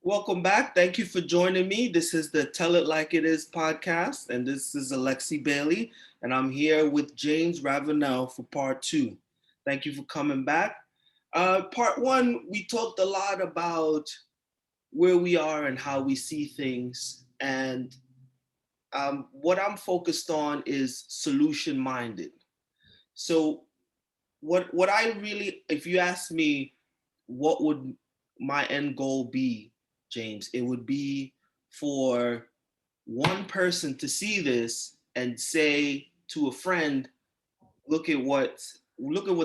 Welcome back. Thank you for joining me. This is the Tell It Like It Is podcast, and this is Alexi Bailey, and I'm here with James Ravenel for part two. Thank you for coming back. Part one, we talked a lot about where we are and how we see things, and what I'm focused on is solution minded. So, what I really, if you ask me, what would my end goal be, James? It would be for one person to see this and say to a friend, look at what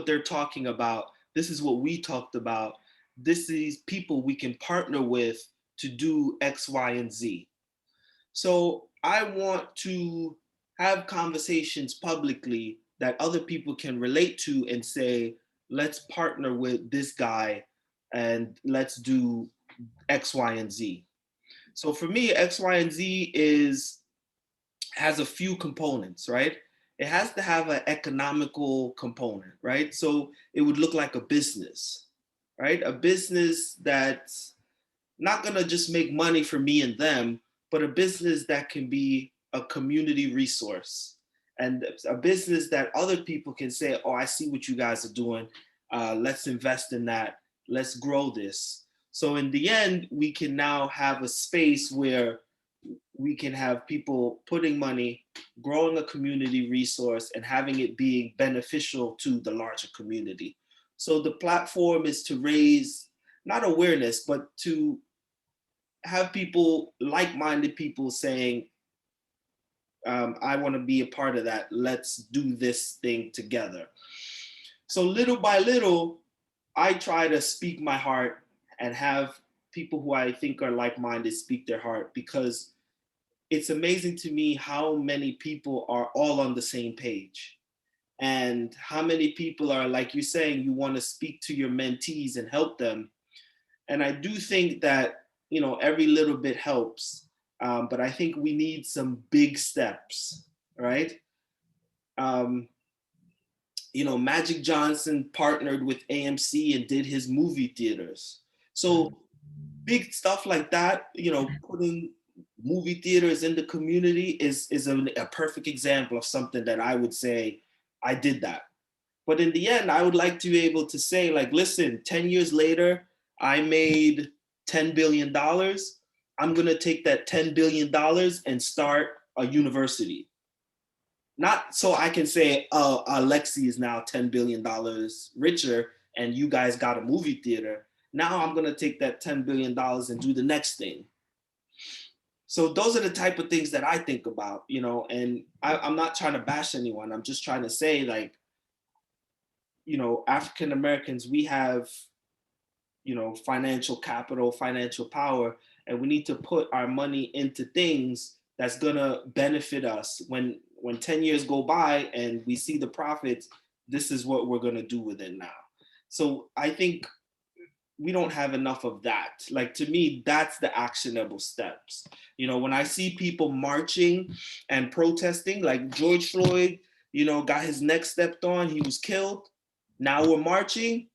they're talking about. This is what we talked about. This is people we can partner with to do X, Y, and Z. So I want to have conversations publicly that other people can relate to and say, let's partner with this guy and let's do X, Y, and Z. So for me, X, Y, and Z is has a few components, right? It has to have an economical component, right? So it would look like a business, right? A business that's not gonna just make money for me and them, but a business that can be a community resource and a business that other people can say, oh, I see what you guys are doing. Let's invest in that. Let's grow this. So in the end, we can now have a space where we can have people putting money, growing a community resource, and having it being beneficial to the larger community. So the platform is to raise not awareness, but to have people, like-minded people, saying, I want to be a part of that. Let's do this thing together. So little by little, I try to speak my heart and have people who I think are like-minded speak their heart, because it's amazing to me how many people are all on the same page, and how many people are, like you're saying, you want to speak to your mentees and help them. And I do think that, every little bit helps. But I think we need some big steps, right? Um, Magic Johnson partnered with AMC and did his movie theaters. So big stuff like that, putting movie theaters in the community is a perfect example of something that I would say I did that. But in the end, I would like to be able to say, like, listen, 10 years later, I made $10 billion. I'm going to take that $10 billion and start a university. Not so I can say, oh, Alexi is now $10 billion richer and you guys got a movie theater. Now I'm going to take that $10 billion and do the next thing. So those are the type of things that I think about, and I'm not trying to bash anyone. I'm just trying to say, like, African Americans, we have, financial capital, financial power, and we need to put our money into things that's gonna benefit us when 10 years go by and we see the profits. This is what we're gonna do with it now. So I think we don't have enough of that. Like, to me, that's the actionable steps. When I see people marching and protesting, like George Floyd, got his neck stepped on, he was killed. Now we're marching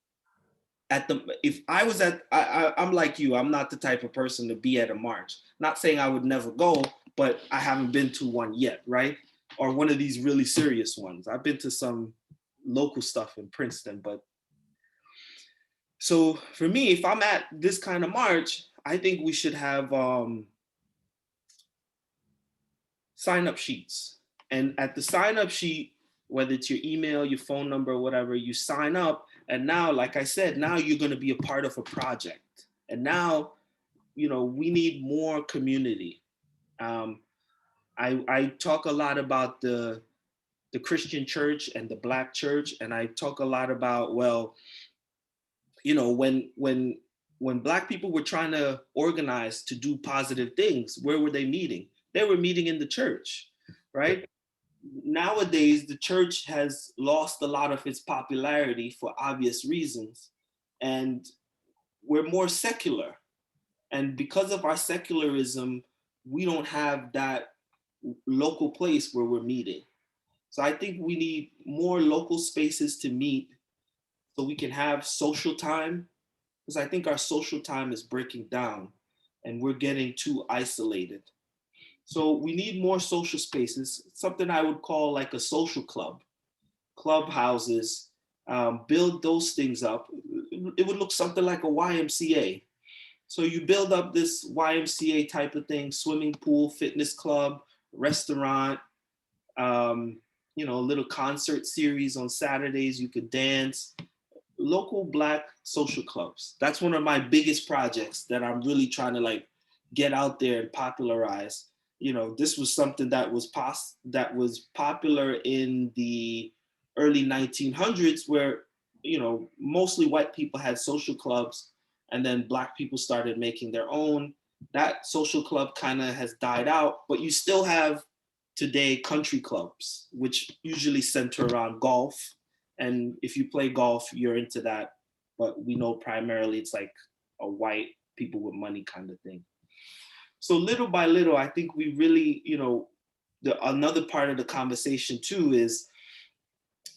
at the if I was at I'm like you, I'm not the type of person to be at a march. Not saying I would never go, but I haven't been to one yet, right? Or one of these really serious ones. I've been to some local stuff in Princeton, but so for me, if I'm at this kind of march, I think we should have sign up sheets. And at the sign up sheet, whether it's your email, your phone number, whatever, you sign up. And now, like I said, now you're going to be a part of a project. And now, we need more community. Um, I talk a lot about the Christian church and the Black church, and I talk a lot about, well, when Black people were trying to organize to do positive things, where were they meeting? They were meeting in the church, right? Nowadays, the church has lost a lot of its popularity for obvious reasons, and we're more secular. And because of our secularism, we don't have that local place where we're meeting. So I think we need more local spaces to meet so we can have social time, because I think our social time is breaking down. and we're getting too isolated. So we need more social spaces, something I would call like a social club, clubhouses, build those things up. It would look something like a YMCA. So you build up this YMCA type of thing, swimming pool, fitness club, restaurant, um, a little concert series on Saturdays. You could dance. Local Black social clubs. That's one of my biggest projects that I'm really trying to like get out there and popularize. This was something that was popular in the early 1900s, where mostly white people had social clubs, and then Black people started making their own. That social club kind of has died out, but you still have today country clubs, which usually center around golf. And if you play golf, you're into that. But we know primarily it's like a white people with money kind of thing. So little by little, I think we really, another part of the conversation too is,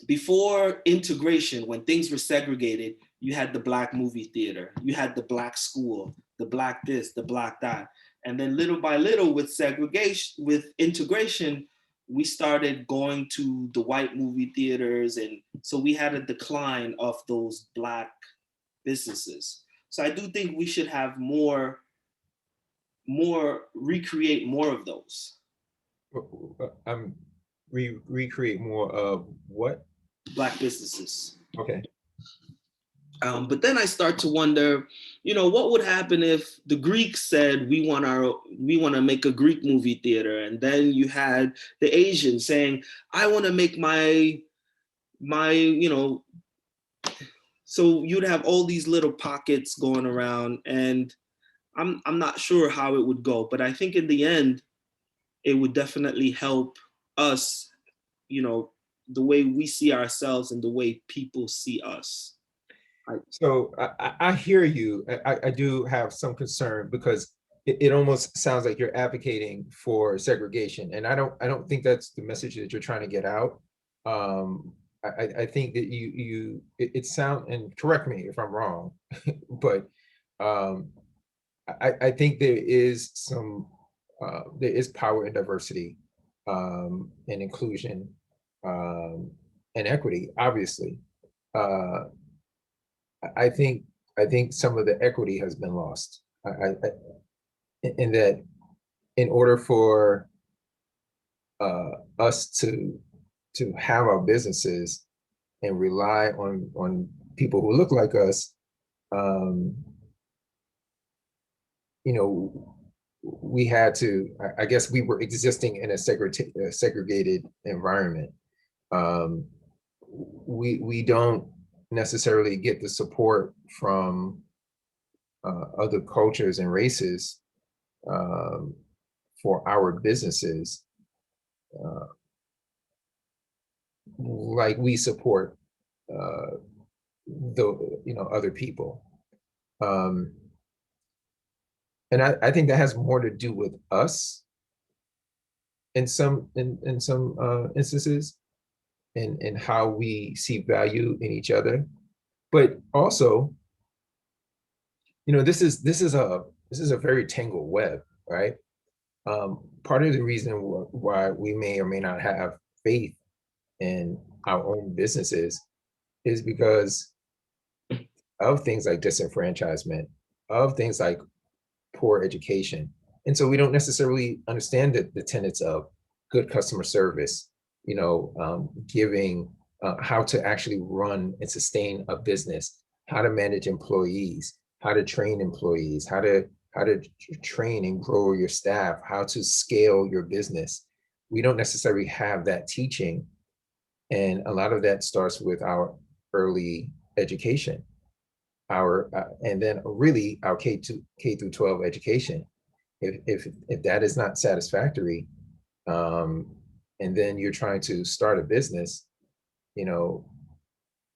before integration, when things were segregated, you had the Black movie theater, you had the Black school, the Black this, the Black that. And then little by little, with segregation, with integration, we started going to the white movie theaters. And so we had a decline of those Black businesses. So I do think we should have recreate more of those. Recreate more of what? Black businesses. Okay. But then I start to wonder, what would happen if the Greeks said we want to make a Greek movie theater, and then you had the Asians saying, I want to make my. So you'd have all these little pockets going around, and I'm not sure how it would go, but I think in the end, it would definitely help us, the way we see ourselves and the way people see us. So I hear you. I do have some concern because it almost sounds like you're advocating for segregation, and I don't think that's the message that you're trying to get out. I think that it sound, and correct me if I'm wrong, but um, I think there is power in diversity, and inclusion, um, and equity, obviously. Uh, I think I think some of the equity has been lost. In that, in order for us to have our businesses and rely on people who look like us, um, you know, we had to. I guess we were existing in a segregated environment. Um, we don't necessarily get the support from other cultures and races, um, for our businesses, uh, like we support uh, the other people, um, and I think that has more to do with us in some instances, and how we see value in each other, but also, this is a very tangled web, right? Part of the reason why we may or may not have faith in our own businesses is because of things like disenfranchisement, of things like poor education. And so we don't necessarily understand the tenets of good customer service, giving, how to actually run and sustain a business, how to manage employees, how to train employees, how to train and grow your staff, how to scale your business. We don't necessarily have that teaching. And a lot of that starts with our early education, and then really our K through 12 education. If that is not satisfactory, um, and then you're trying to start a business, you know,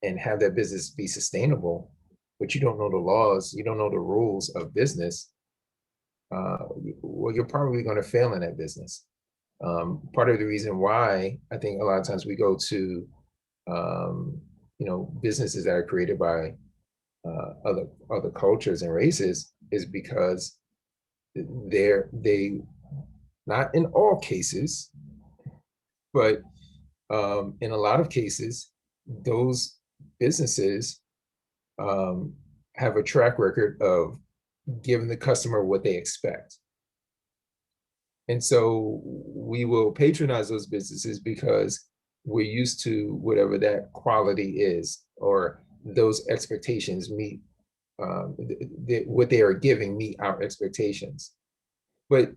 and have that business be sustainable, but you don't know the laws, you don't know the rules of business, uh, well, you're probably going to fail in that business. Part of the reason why I think a lot of times we go to, um, businesses that are created by other cultures and races is because they not in all cases, but in a lot of cases, those businesses have a track record of giving the customer what they expect. And so we will patronize those businesses because we're used to whatever that quality is, or those expectations meet what they are giving meet our expectations. But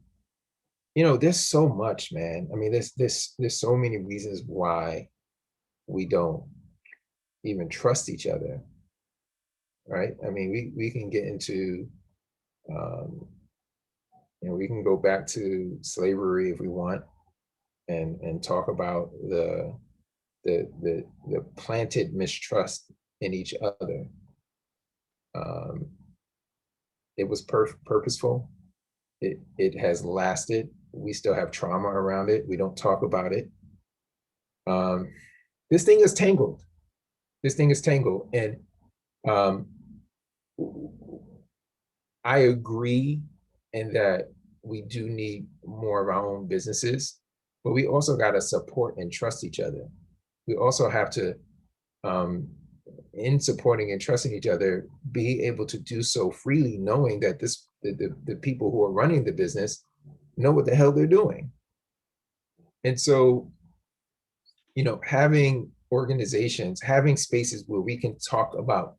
there's so much, man. I mean, there's so many reasons why we don't even trust each other, right? I mean, we can get into um, we can go back to slavery if we want, and talk about the planted mistrust in each other. Um, it was purposeful. It has lasted. We still have trauma around it. We don't talk about it. Um, this thing is tangled. This thing is tangled, and um, I agree in that we do need more of our own businesses, but we also got to support and trust each other. We also have to, um, in supporting and trusting each other, be able to do so freely, knowing that the people who are running the business know what the hell they're doing. And so, having organizations, having spaces where we can talk about,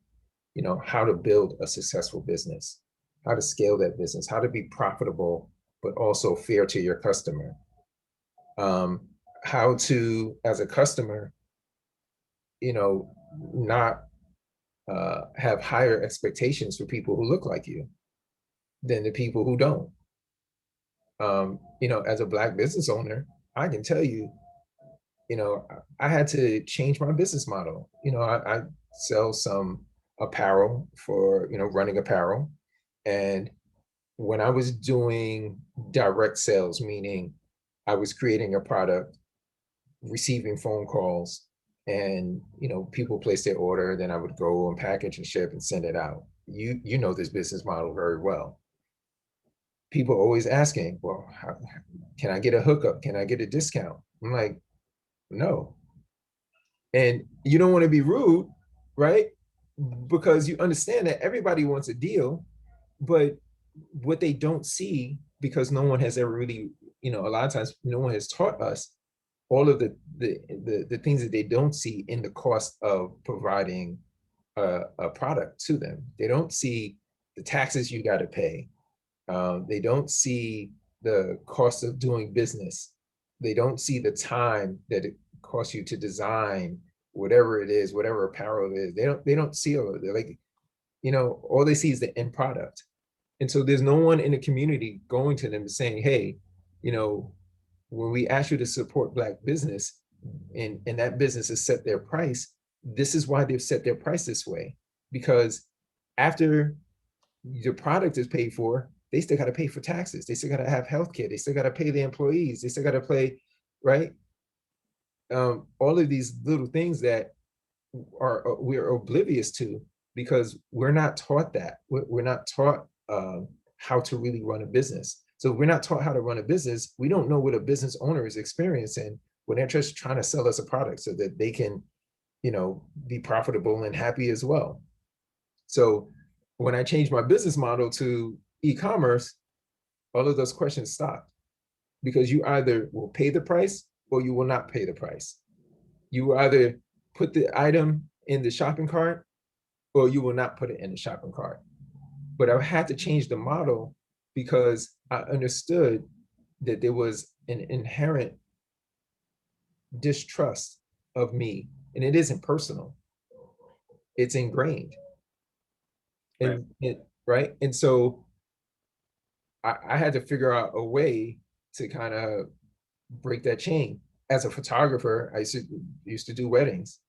how to build a successful business, how to scale that business, how to be profitable, but also fair to your customer. Um, how to, as a customer, not have higher expectations for people who look like you than the people who don't. As a Black business owner, I can tell you, I had to change my business model. I sell some apparel for, running apparel. And when I was doing direct sales, meaning I was creating a product, receiving phone calls, and people place their order, then I would go and package and ship and send it out. You know this business model very well. People always asking, well, can I get a hookup? Can I get a discount? I'm like, no. And you don't want to be rude, right? Because you understand that everybody wants a deal, but what they don't see, because no one has ever really, a lot of times no one has taught us all of the things that they don't see in the cost of providing a product to them. They don't see the taxes you got to pay. They don't see the cost of doing business. They don't see the time that it costs you to design whatever it is, whatever apparel it is. They don't see all of it. They're like, all they see is the end product. And so there's no one in the community going to them and saying, hey, when we ask you to support Black business, and that business has set their price, this is why they've set their price this way. Because after your product is paid for, they still got to pay for taxes. They still got to have healthcare. They still got to pay the employees. They still got to pay, right? All of these little things that we're oblivious to because we're not taught that. We're not taught how to really run a business. So if we're not taught how to run a business, we don't know what a business owner is experiencing when they're just trying to sell us a product so that they can, be profitable and happy as well. So when I changed my business model to e-commerce, all of those questions stopped, because you either will pay the price or you will not pay the price. You will either put the item in the shopping cart or you will not put it in the shopping cart. But I had to change the model because I understood that there was an inherent distrust of me, and it isn't personal. It's ingrained. Right. Right. And so I had to figure out a way to kind of break that chain. As a photographer, I used to do weddings,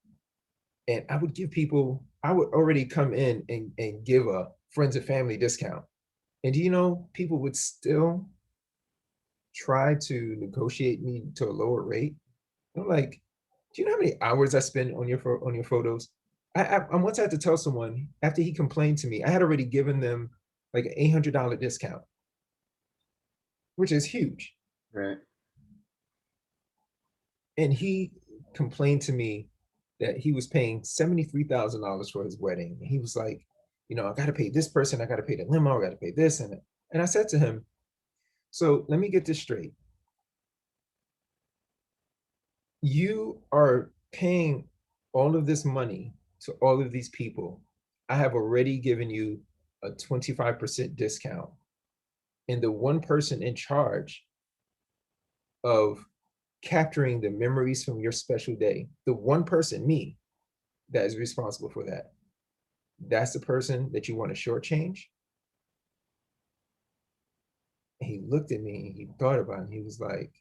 and I would already come in and give a friends and family discount. And do you know, people would still try to negotiate me to a lower rate. I'm like, do you know how many hours I spend on your photos? I once had to tell someone, after he complained to me, I had already given them like an $800 discount. which is huge. Right. And he complained to me that he was paying $73,000 for his wedding. He was like, I got to pay this person, I got to pay the limo, I got to pay this. And I said to him, so let me get this straight. You are paying all of this money to all of these people. I have already given you a 25% discount. And the one person in charge of capturing the memories from your special day, the one person, me, that is responsible for that, that's the person that you want to shortchange? And he looked at me and he thought about it. And he was like,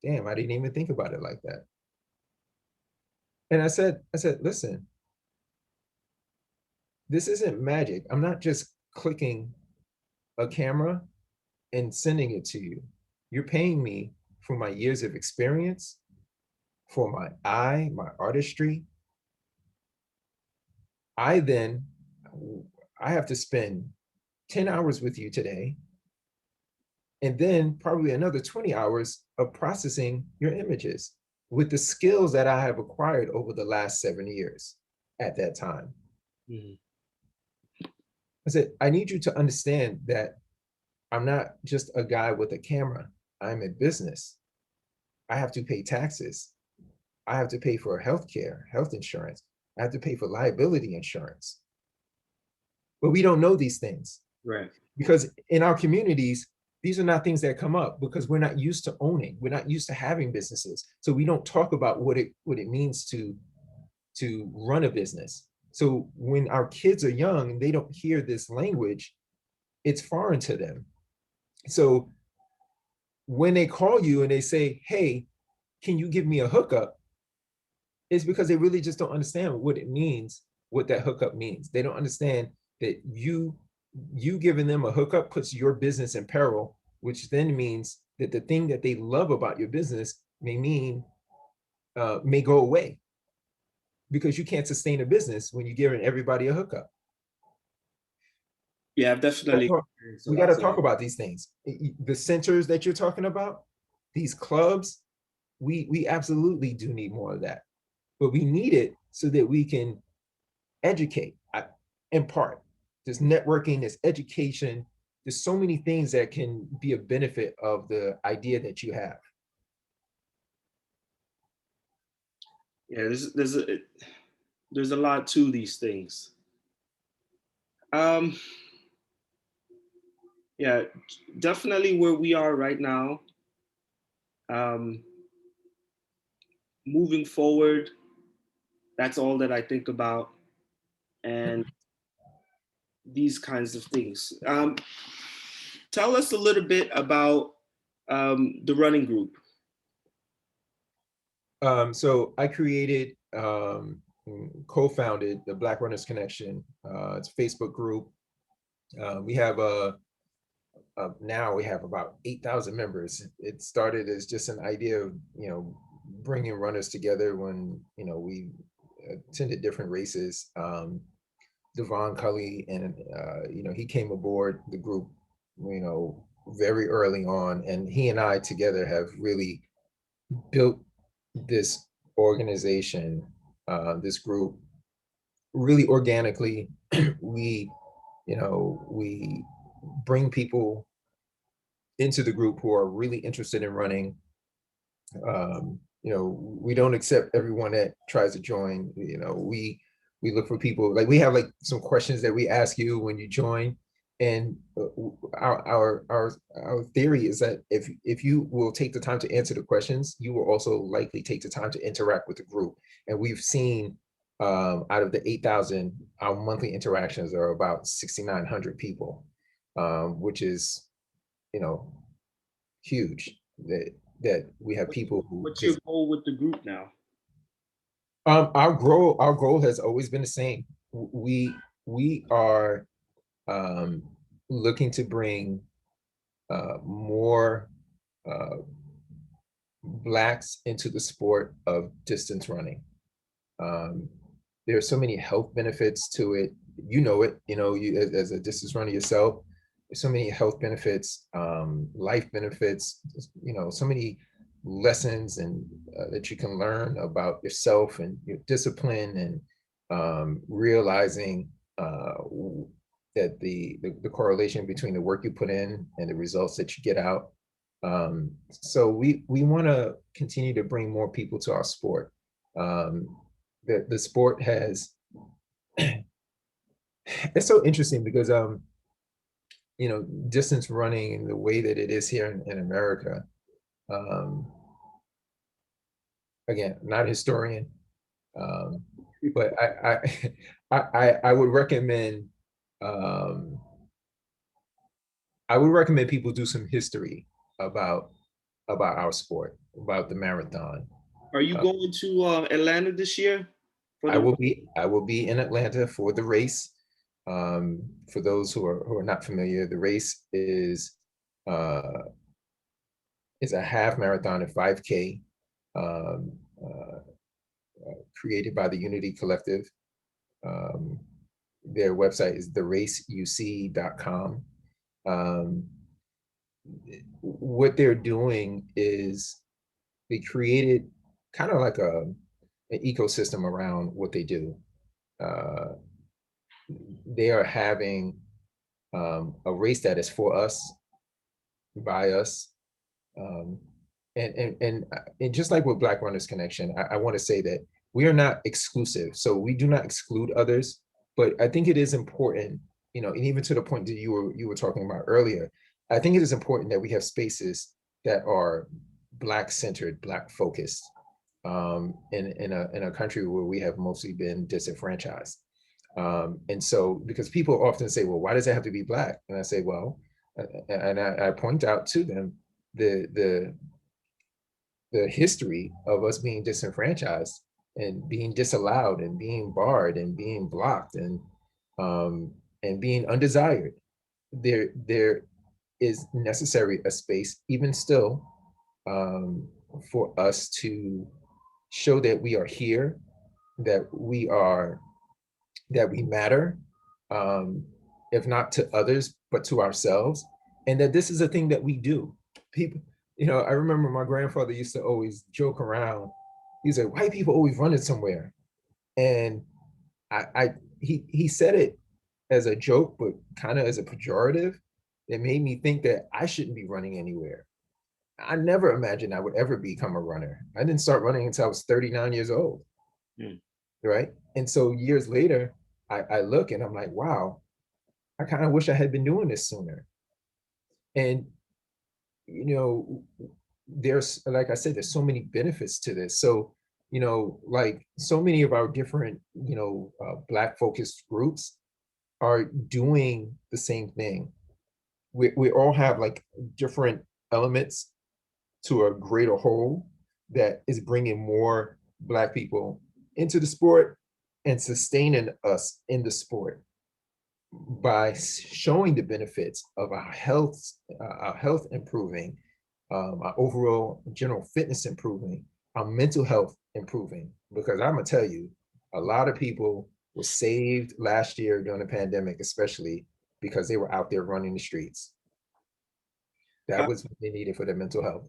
damn, I didn't even think about it like that. And I said, listen, this isn't magic. I'm not just clicking a camera and sending it to you. You're paying me for my years of experience, for my eye, my artistry. I have to spend 10 hours with you today, and then probably another 20 hours of processing your images with the skills that I have acquired over the last 7 years at that time. Mhm. I said, I need you to understand that I'm not just a guy with a camera. I'm a business. I have to pay taxes. I have to pay for healthcare, health insurance. I have to pay for liability insurance. But we don't know these things Right. because in our communities, these are not things that come up because we're not used to owning. We're not used to having businesses. So we don't talk about what it means to run a business. So when our kids are young and they don't hear this language, it's foreign to them. So when they call you and they say, hey, can you give me a hookup? It's because they really just don't understand what it means, what that hookup means. They don't understand that you giving them a hookup puts your business in peril, which then means that the thing that they love about your business may go away because you can't sustain a business when you're giving everybody a hookup. Yeah, I've definitely experienced a We got lot to of talk about these things. The centers that you're talking about, these clubs, we absolutely do need more of that, but we need it so that we can educate in part. There's networking, there's education, there's so many things that can be a benefit of the idea that you have. Yeah, there's a lot to these things. Um, yeah, definitely where we are right now. Um, moving forward, that's all that I think about, and these kinds of things. Tell us a little bit about the running group. So I created, co-founded the Black Runners Connection. It's a Facebook group. We have now we have about 8,000 members. It started as just an idea of, bringing runners together when, we attended different races. Devon Cully, and he came aboard the group, very early on, and he and I together have really built this organization, this group, really organically. we, we bring people into the group who are really interested in running. We don't accept everyone that tries to join. We look for people, like we have like some questions that we ask you when you join, and our theory is that if you will take the time to answer the questions, you will also likely take the time to interact with the group. And we've seen, out of the 8,000, our monthly interactions are about 6,900 people, which is, huge. That we have people who What's your goal with the group now? Our goal has always been the same. We are, looking to bring more Blacks into the sport of distance running. Um, there are so many health benefits to it. You know it, you as a distance runner yourself. so many health benefits, life benefits, so many lessons and that you can learn about yourself and your discipline and realizing that the correlation between the work you put in and the results that you get out. So we want to continue to bring more people to our sport. The sport has it's so interesting because distance running in the way that it is here in America. Um, Again, not a historian, um, but I would recommend um, people do some history about our sport, about the marathon. Are you Uh, going to Atlanta this year for the? I will be in Atlanta for the race. For those who are not familiar, the race uh, is a half marathon and 5K, um, uh, created by the Unity Collective. Um, their website is theraceuc.com. Um, what they're doing is they created kind of like an ecosystem around what they do. Uh, they are having a race that is for us, by us, um, and just like with Black Runners Connection, I want to say that we are not exclusive, so we do not exclude others. But I think it is important, and even to the point that you were talking about earlier, I think it is important that we have spaces that are Black centered, Black focused, in a country where we have mostly been disenfranchised. And so, because people often say, well, why does it have to be Black? And I say, well, and I point out to them the the the history of us being disenfranchised and being disallowed and being barred and being blocked um, and being undesired. There is necessary a space, even still, um, for us to show that we are here, that we matter, um, if not to others, but to ourselves, and that this is a thing that we do. People, I remember my grandfather used to always joke around. He said, "White people always running somewhere," and he said it as a joke, but kind of as a pejorative. It made me think that I shouldn't be running anywhere. I never imagined I would ever become a runner. I didn't start running until I was 39 years old. Mm. Right. And so years later, I look and I'm like, wow, I kind of wish I had been doing this sooner. And, you know, there's, like I said, there's so many benefits to this. So, like so many of our different, Black focused groups are doing the same thing. We all have like different elements to a greater whole that is bringing more Black people into the sport and sustaining us in the sport by showing the benefits of our health improving, our overall general fitness improving, our mental health improving. Because I'm gonna tell you, a lot of people were saved last year during the pandemic, especially because they were out there running the streets. That Uh, was what they needed for their mental health.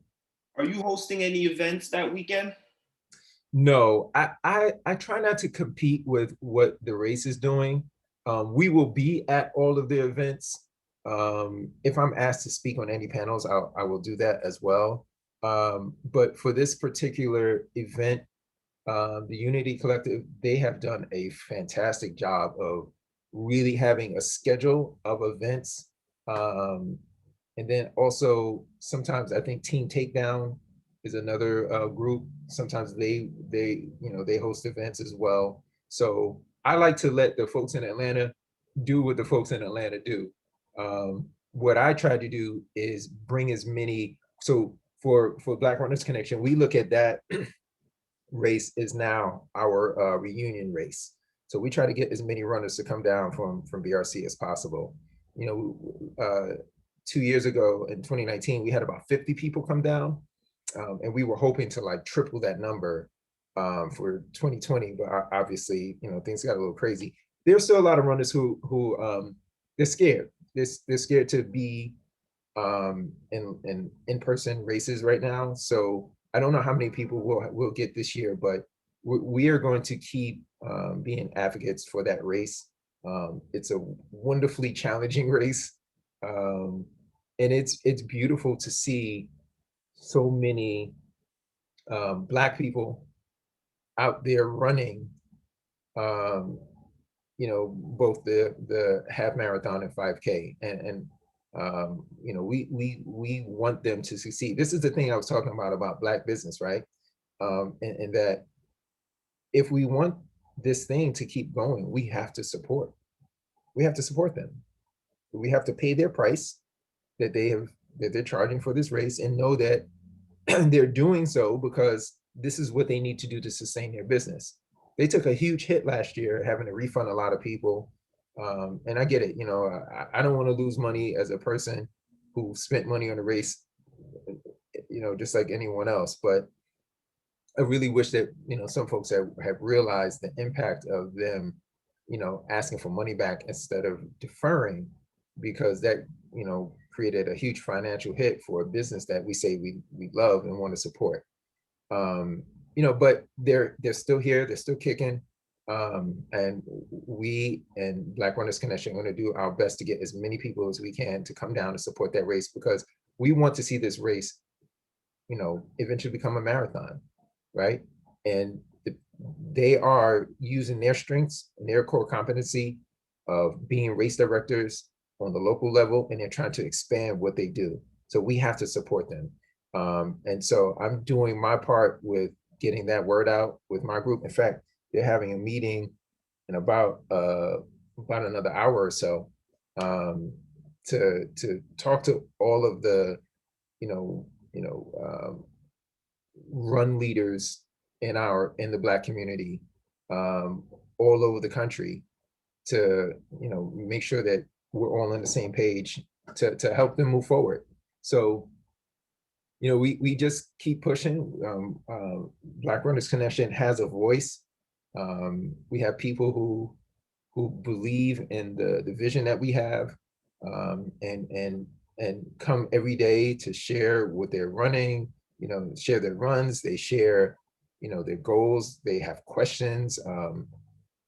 are you hosting any events that weekend? No, I try not to compete with what the race is doing. We will be at all of the events. If I'm asked to speak on any panels, I will do that as well. But for this particular event, the Unity Collective, they have done a fantastic job of really having a schedule of events. And then also sometimes I think Team Takedown is another group. Sometimes they host events as well. So I like to let the folks in Atlanta do what the folks in Atlanta do. What I try to do is bring as many. So for Black Runners Connection, we look at that race is now our reunion race. So we try to get as many runners to come down from BRC as possible. 2 years ago in 2019, we had about 50 people come down, and we were hoping to like triple that number for 2020. But obviously, things got a little crazy. There's still a lot of runners who they're scared. they're scared to be in in-person races right now. So I don't know how many people will get this year, but we are going to keep being advocates for that race. It's a wonderfully challenging race, um, and it's beautiful to see so many Black people out there running. Um, both the half marathon and 5K, and we want them to succeed. This is the thing I was talking about Black business, right? And that if we want this thing to keep going, we have to support. We have to support them. We have to pay their price that they're charging for this race, and know that they're doing so because this is what they need to do to sustain their business. They took a huge hit last year, having to refund a lot of people. And I get it. I don't want to lose money as a person who spent money on a race, just like anyone else. But I really wish that, some folks have realized the impact of them, asking for money back instead of deferring, because that, created a huge financial hit for a business that we say we love and want to support. But they're still here, they're still kicking. And we and Black Runners Connection are going to do our best to get as many people as we can to come down and support that race, because we want to see this race, eventually become a marathon, right? And they are using their strengths and their core competency of being race directors on the local level, and they're trying to expand what they do. So we have to support them. And so I'm doing my part with getting that word out with my group. In fact, they're having a meeting in about another hour or so, to talk to all of the you know you know run leaders in the Black community, all over the country, to make sure that we're all on the same page to help them move forward. So we just keep pushing. Black Runners Connection has a voice. We have people who believe in the vision that we have, and come every day to share what they're running, share their runs. They share, their goals. They have questions.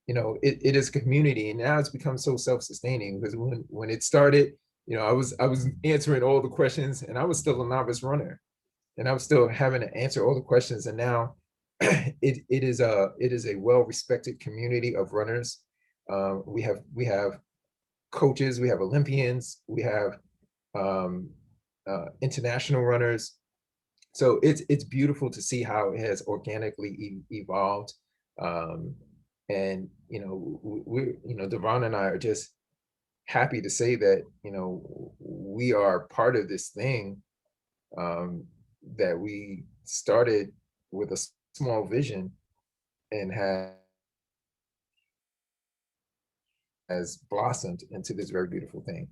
It is community, and now it's become so self-sustaining, because when it started, I was answering all the questions, and I was still a novice runner, and I was still having to answer all the questions. And now it is a well-respected community of runners. We have coaches, we have Olympians, we have um, international runners. So it's beautiful to see how it has organically evolved. Um, and Devon and I are just happy to say that we are part of this thing, um, that we started with a small vision, and has blossomed into this very beautiful thing.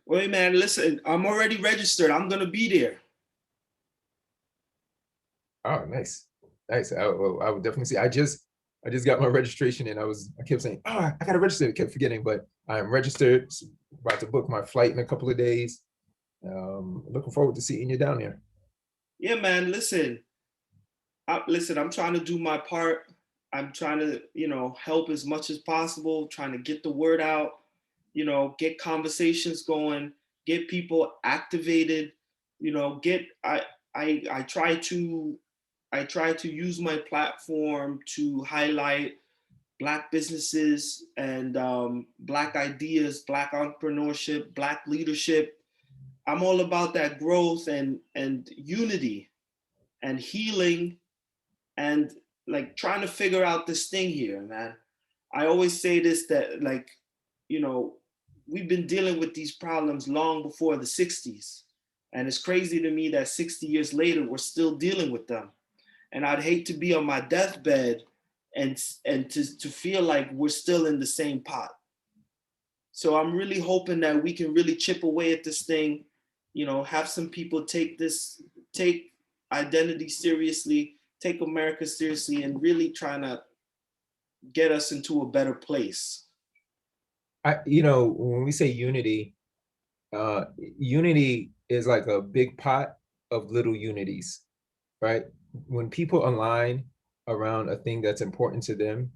Wait, man, listen, I'm already registered. I'm going to be there. Oh, nice. Nice. I would definitely see. I just got my registration, and I kept saying, oh, I got to register. I kept forgetting, but I'm registered, about to book my flight in a couple of days. Looking forward to seeing you down there. Yeah, man, listen, I'm trying to do my part. I'm trying to, help as much as possible, trying to get the word out, get conversations going, get people activated, get I try to use my platform to highlight Black businesses and Black ideas, Black entrepreneurship, Black leadership. I'm all about that growth and unity and healing, and like trying to figure out this thing here, man. I always say this, that like, you know, we've been dealing with these problems long before the 60s. And it's crazy to me that 60 years later, we're still dealing with them. And I'd hate to be on my deathbed and to feel like we're still in the same pot. So I'm really hoping that we can really chip away at this thing, have some people take identity seriously, take America seriously, and really trying to get us into a better place. when we say unity, unity is like a big pot of little unities, right? When people align around a thing that's important to them,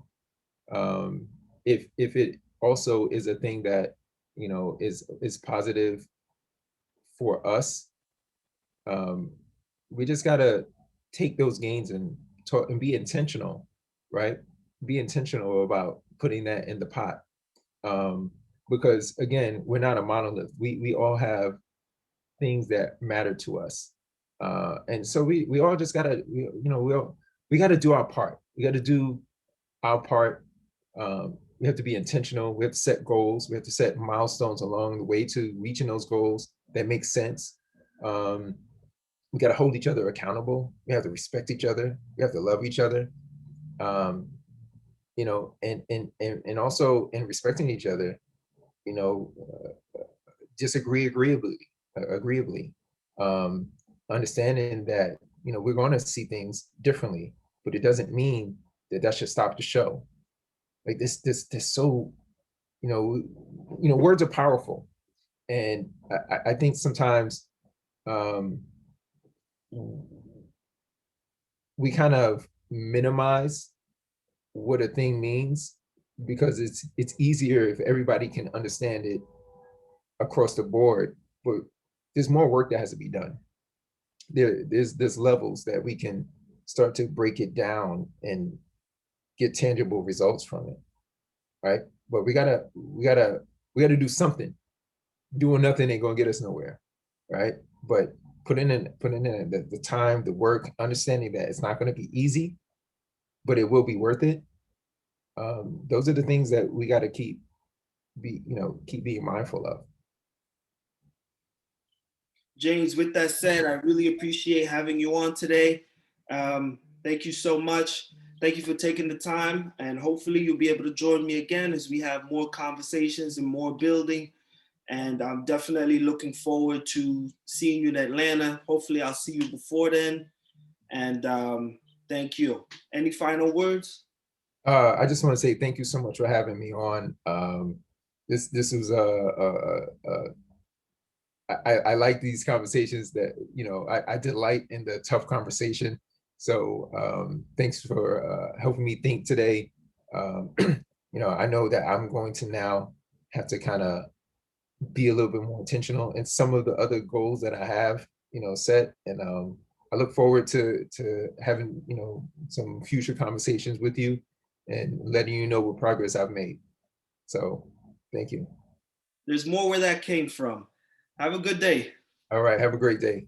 um, if it also is a thing that is positive for us, um, we just gotta take those gains and talk and be intentional, right? Be intentional about putting that in the pot, um, because again, we're not a monolith. We all have things that matter to us, and so we all just gotta we gotta do our part. We got to do our part. We have to be intentional. We have to set goals. We have to set milestones along the way to reaching those goals that make sense. Um, we got to hold each other accountable. We have to respect each other. We have to love each other. Um, and also in respecting each other, you know, disagree agreeably, um, understanding that we're going to see things differently, but it doesn't mean that that should stop the show. Like this so words are powerful, and I think sometimes um, we kind of minimize what a thing means because it's easier if everybody can understand it across the board, but there's more work that has to be done. There's levels that we can start to break it down and get tangible results from it, right? But we gotta do something. Doing nothing ain't gonna get us nowhere, right? But putting in the time, the work, understanding that it's not gonna be easy, but it will be worth it. Those are the things that we gotta keep being mindful of. James, with that said, I really appreciate having you on today. Thank you so much. Thank you for taking the time, and hopefully you'll be able to join me again as we have more conversations and more building. And I'm definitely looking forward to seeing you in Atlanta. Hopefully I'll see you before then. And thank you. Any final words? I just want to say thank you so much for having me on. This was I like these conversations that I delight in the tough conversation. So thanks for helping me think today. I know that I'm going to now have to kind of be a little bit more intentional in some of the other goals that I have set, and I look forward to having some future conversations with you and letting you know what progress I've made. So thank you. There's more where that came from. Have a good day. All right, have a great day.